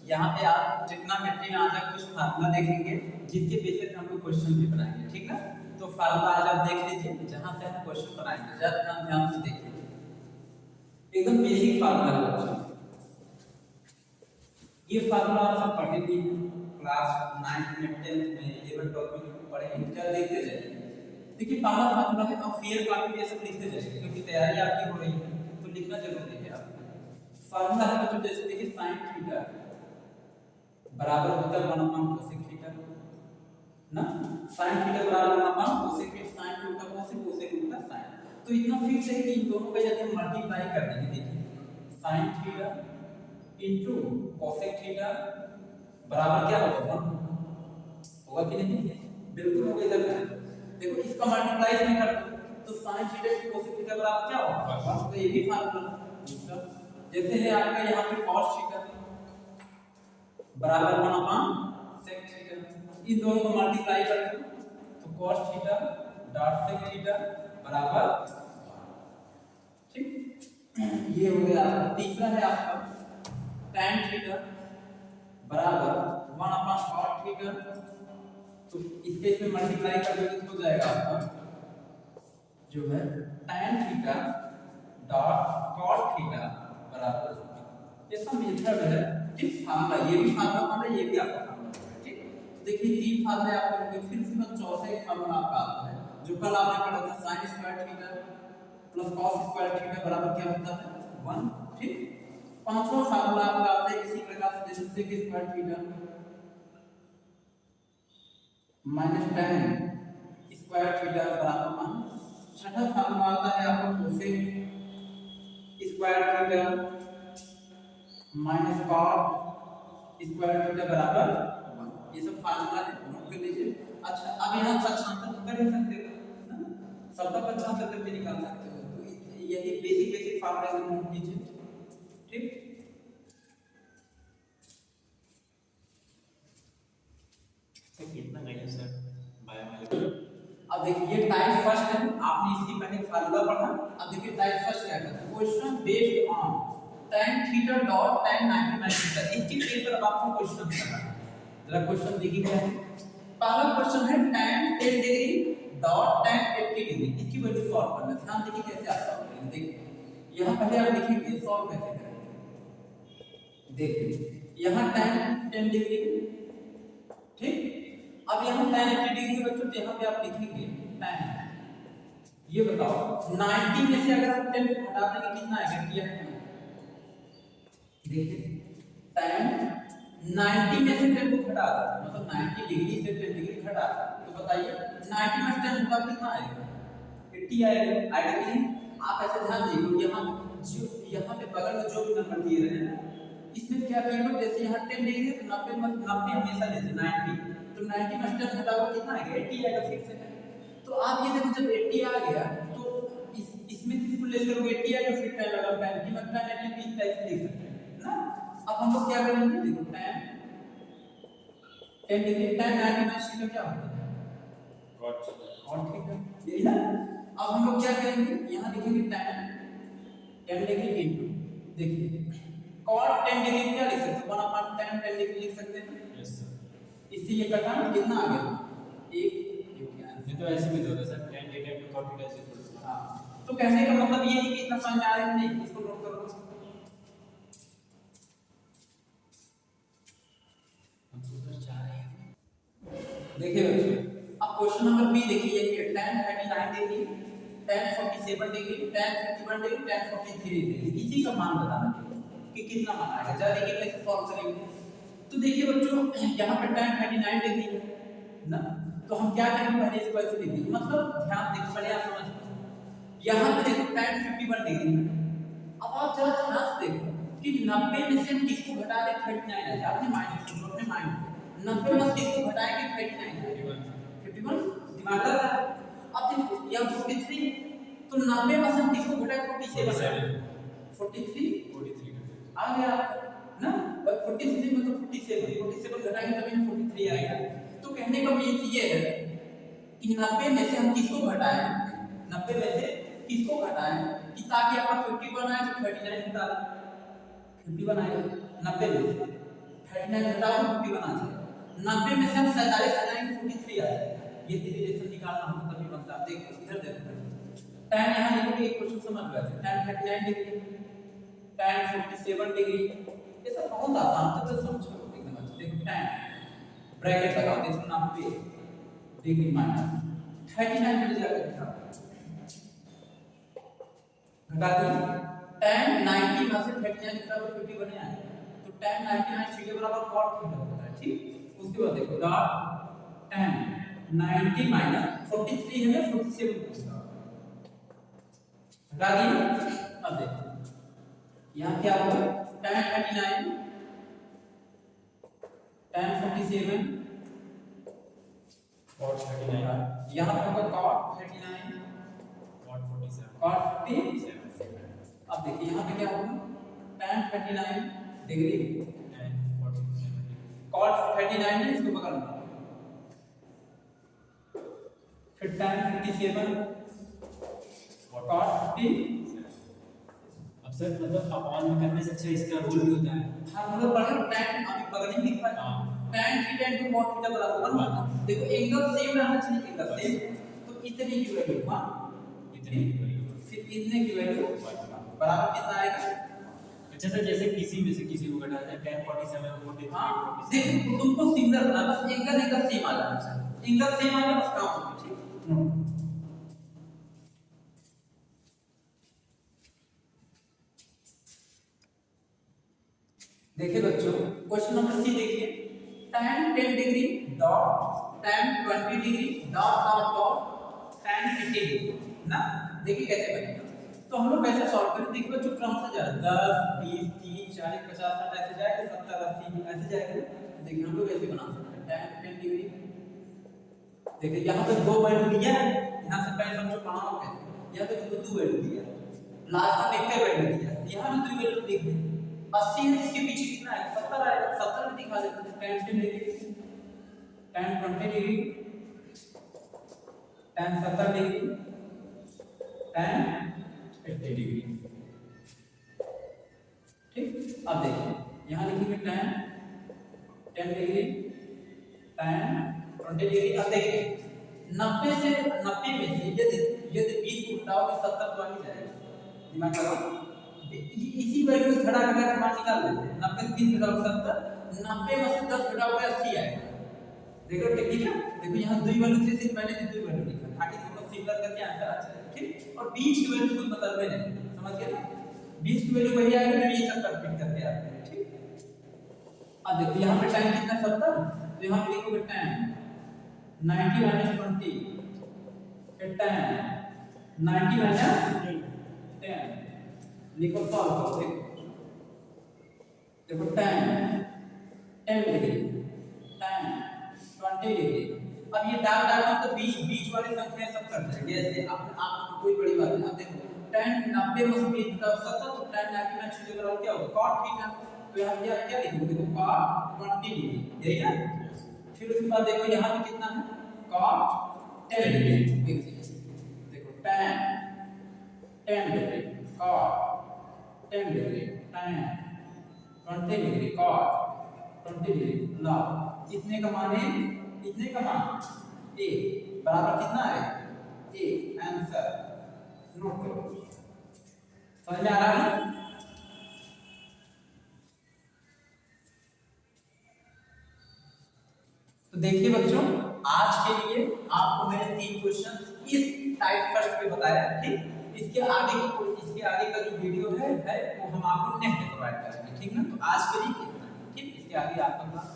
यहाँ पे आप ट्रिग्नोमेट्री में आज आप कुछ फार्मूला देखेंगे जिसके बेसिस पे हम लोग क्वेश्चन भी बनाएंगे, ठीक ना। तो फार्मूला आज आप देख लीजिए जहाँ से हम क्वेश्चन बनाएंगे, ज्यादा ध्यान से देखिए, एकदम बेसिक फार्मूला है बच्चों। ये फार्मूला आप सब पढ़े भी क्लास 9 में 10 में 11 12 में पढ़े हैं, क्या देखते जाइए। देखिए पहला फार्मूला है, आप फेयर कॉपी ये सब लिखते जाइए क्योंकि तैयारी आपकी हो रही है तो लिखना जरूरी है। आप फार्मूला है बच्चों, जैसे देखिए sin थीटा बराबर होता है 1 cosec थीटा ना। sin थीटा बराबर 1 cosec sin के उल्टा cosec cosec उल्टा sin। तो इतना फिक्स है कि इन दोनों का यदि हम मल्टीप्लाई कर देंगे, देखिए sin theta into cosec theta बराबर क्या होगा, 1 होगा कि नहीं, बिल्कुल होगा। इधर देखो इसका मल्टीप्लाई इसमें कर दो तो sin थीटा की cosec थीटा बराबर क्या होगा, तो ये भी फार्मूला। जैसे है आपका यहाँ पे cos थीटा बराबर 1 sec थीटा, इन दोनों को मल्टीप्लाई कर दो तो cos theta dot sec theta बराबर, ठीक। ये हो गया। तीसरा है आपका tan थीटा बराबर 1 cot थीटा, तो इसके इसमें मल्टीप्लाई कर दोगे तो हो जाएगा आपका जो है tan theta dot cot theta बराबर, ऐसा मेथड है, ठीक। फार्मूला ये भी फार्मूला है, ये भी आपका फार्मूला है, ठीक। देखिए तीन फार्मूले आपके होंगे, फिर से मैं चौथा एक फार्मूला आपका आता है जो कल आपने पढ़ा था, sin square theta plus cos square theta बराबर क्या होता है 1, ठीक। पांचवा फार्मूला आपका आता है इसी प्रकार से, जैसे sec square theta minus tan square theta बराबर 1। छठा फार्मूला आता है आपका cosec square theta minus cot square theta बराबर 1। ये सब फार्मूला है, नोट कर लीजिए। अच्छा अब यहाँ पक्षांतर तो कर ही सकते हो ना, सबका पक्षांतर करके निकाल सकते हो, तो यही बेसिक बेसिक फार्मूला को नोट कीजिए, ठीक। सर कितना गया सर बायोमोलिक्यूल। अब देखिए ये टाइप फर्स्ट है, आपने इसकी पहले फार्मूला पढ़ा। अब देखिए टाइप फर्स्ट क्या कहता है, question based on tan theta dot tan 99 theta, इसके बेस पर अब आपको क्वेश्चन करना है। जरा क्वेश्चन देखिए क्या है। पहला क्वेश्चन है tan 10 degree dot tan 80 degree, इसकी वैल्यू सॉल्व करना है। ध्यान देखिए कैसे आप सॉल्व करेंगे, देखिए यहां पहले आप लिखेंगे सॉल्व कैसे करेंगे। देखिए यहां tan 10 डिग्री, ठीक। अब यहां tan 80 डिग्री बच्चों, तो यहां पे आप लिखेंगे tan, ये बताओ 90 में से अगर हम 10 को हटा देंगे कितना आएगा, किया है देखिए tan 90 में से 10 को घटा दो, मतलब 90 डिग्री से 10 डिग्री घटा दो, तो बताइए 90 में 10 घटा कितना आएगा, 80 आएगा। आएगा कि नहीं। आप ऐसे ध्यान दीजिए, यहाँ पे बगल में जो भी नंबर दिए रहे हैं इसमें क्या कीजिए, जैसे यहाँ 10 डिग्री है तो 90 में 90 हमेशा लेते 90, तो 90 में 10 घटाओ कितना आएगा, 80 आएगा, फिक्स है। तो आप ये देखो जब 80 आ गया तो इसमें किसको लेस करोगे, 80 आएगा, फिर tan लगा, 90 में tan 80 इस टाइप से लिख सकते हैं ना। अब हम लोग क्या करेंगे, देखो tan 10 डिग्री tan 90 में इसका क्या होता है cot थीटा, यही ना। अब हम लोग क्या करेंगे, यहाँ लिखेंगे tan 10 डिग्री इनटू, देखिए cot 10 डिग्री क्या लिख सकते हैं, 1/tan 10 डिग्री लिख सकते हैं। Yes sir. इससे ये कटा कितना आ गया, एक हो गया। ये तो ऐसे भी दे दो sir, tan theta into cot theta ऐसे थोड़ा सा। हाँ तो कहने का मतलब ये है कि इतना समझ में आ रहा है कि नहीं, इसको नोट करो। हम तो सर चाह रहे हैं, देखिए बच्चों अब क्वेश्चन नंबर बी देखिए, ये tan 39 degree tan 47 degree tan 51 degree tan 43 degree, इसी का मान बताना है कि कितना मान आएगा। जरा देखिए कैसे सॉल्व करेंगे। तो देखिए बच्चों यहाँ पे tan 39 डिग्री है ना, तो हम क्या करेंगे, पहले इसको ऐसे लिख देंगे, मतलब ध्यान देखो पहले आप समझ, यहाँ पे देखो tan 51 डिग्री है। अब आप जरा ध्यान से देखो कि 90 में से हम किसको घटा दें, 39 आ जाए, आपने माइनस को अपने माइंड 90 में से किसको घटाएंगे, 39 51 दिमाग लगा रहा है। अब देखो यहाँ 43, तो 90 में से हम किसको घटाएं, 47 43 आ गया ना, 43 में तो 47 घटाएंगे तभी 43 आएगा। तो कहने का मीन ये है कि 90 में से हम किसको घटाएं, 90 में से किसको घटाएं कि ताकि आपका 51 आए तो 39 घटा दें, 51 आएगा 90 में से 39 घटाओ तो 50 बना जाएगा। 90 में से हम 47 हटाएंगे 43 आ जाएगा। ये रिलेशन निकालना हो तभी बनता है। देखो इधर देखो tan यहां लिखोगे एक क्वेश्चन समझ लो tan 39 डिग्री tan 47 डिग्री ये सब बहुत आसान है तो समझो एकदम अच्छे। देखो tan ब्रैकेट लगाओ देखो 90 डिग्री माइनस 39 मिल जाएगा घटा दिए tan 90 में से 39 घटा तो 50 बने आएगा तो tan 99 थीटा बराबर cot थीटा होता है ठीक। उसके बाद देखो डॉट tan 90 माइनस 43 है 47 पूछता हटा दिए। अब देखो यहाँ क्या होगा tan 39 tan 47 cot 39 यहाँ पे होगा cot 39 cot 47 cot 47। अब देखिए यहाँ पे क्या होगा tan 39 डिग्री tan 47 cot 39 है इसको बगल में फिर tan 57 cot 50। अब सर मतलब अपॉन में करने से अच्छा इसका रूल भी होता है। हाँ मतलब पढ़े tan अभी बगल में लिखा है tan theta into cot theta बराबर 1। देखो एंगल सेम रहना चाहिए एंगल सेम तो इतने की वैल्यू 1 इतने की वैल्यू फिर इतने की वैल्यू बराबर कितना आएगा। अच्छा सर जैसे किसी में से किसी को घटा जाए tan 47 और 43 हाँ देखो तुमको सिंगल बना बस एंगल सेम आ जाना चाहिए एंगल सेम आ गया बस काम हो गया ठीक। देखिए बच्चों क्वेश्चन नंबर सी देखिए tan 10 degree dot tan 20 degree dot dot dot tan 80 degree ना देखिए कैसे बनेगा। तो हम लोग कैसे सॉल्व करें देखिए बच्चों क्रम से जा 10 20 30 40 50 60 ऐसे जाएगा 70 80 ऐसे जाएगा। देखिए हम लोग ऐसे बना सकते हैं tan 10 डिग्री देखिए यहाँ पे दो वैल्यू दिया है यहाँ से पहले हम जो पढ़ा हो गया यहाँ पे दो वैल्यू दिया है लास्ट में एक का वैल्यू दिया है यहाँ भी दो वैल्यू लिख दें 80 है इसके पीछे कितना है 70 आएगा 70 में दिखा देते हैं tan 10 degree tan 20 degree tan 70 degree tan 80 degree ठीक। अब देखिए यहाँ लिखेंगे tan 10 डिग्री tan 20 डिग्री। अब देखिए 90 से 90 में से यदि 20 को घटाओगे 70 तो आ ही जाएगा दिमाग लगाओ इसी वैल्यू को खड़ा करके मान निकाल लेते हैं 90 20 घटाओ 70 90 में से 10 घटाओगे 80 आएगा। देखो टेक्निक है देखो यहाँ दो वैल्यू थे सिर्फ मैंने दो वैल्यू लिखा ताकि दोनों सिमिलर करके आंसर आ जाए ठीक। और बीच की वैल्यू कोई मतलब नहीं समझ गए ना बीच की वैल्यू वही आएगी जो ये सब कंप्लीट करके आते हैं ठीक। अब देखो यहाँ पे टाइम कितना 70 तो यहाँ पे लिखोगे tan 90 - 20 फिर tan 90 - 10 लिखो सॉल्व करो देखो tan 10 डिग्री tan 20 डिग्री। अब ये डाल तो बीच वाली संख्या सब कर जाएंगे ऐसे आप कोई बड़ी बात नहीं। अब देखो tan 90 में 20 का 70 तो tan 90 में छीले करो क्या होगा cot थीटा तो यहाँ क्या लिखोगे देखो cot 20 डिग्री यही ना। फिर उसके बाद देखो यहाँ पे कितना है cot 10 डिग्री देखो tan 10 degree cot 10 degree tan 20 degree cot 20 degree ला इतने का मान a बराबर कितना है a आंसर नोट करो समझ में आ रहा है। तो देखिए बच्चों आज के लिए आपको मैंने 3 क्वेश्चन इस टाइप फर्स्ट पे बताया ठीक। इसके आगे का जो वीडियो है वो हम आपको नेक्स्ट प्रोवाइड करेंगे ठीक ना। तो आज के लिए इतना ठीक इसके आगे आपका क्लास